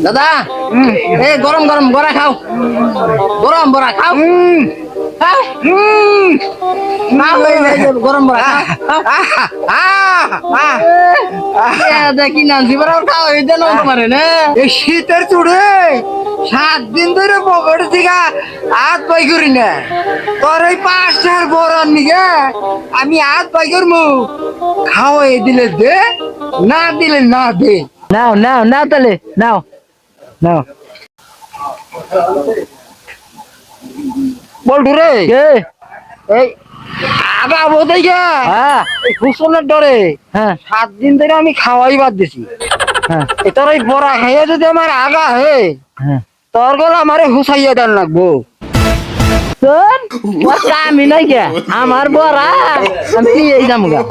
দাদা এই গরম গরম বড়া খাও, গরম বড়া খাও। খাও। খাও, এই যে গরম বড়া খাও। দেখি না জীবন খাও, এই জন্য তোমার না এই শীতের চুড়ে 7 দিন ধরে পকেট থেকে হাত পাই করি না। তোর এই 5টার বড় নিগে আমি হাত পাই করবো। খাওয়াই দিলে দে, না দিলে না দে। নাও নাও নাও তাহলে নাও নাও। বলটু রে এই আগা বোধই গে এই ঘুষণের ডরে 7 দিন ধরে আমি খাওয়াই বাদ দিছি। তোর এই বড়া খাইয়া যদি আমার আগা হে তোর গলা আমারে হুসাইয়া দেন লাগবো। আমি নাই গে আমার বড়া আমি এই যাম গা।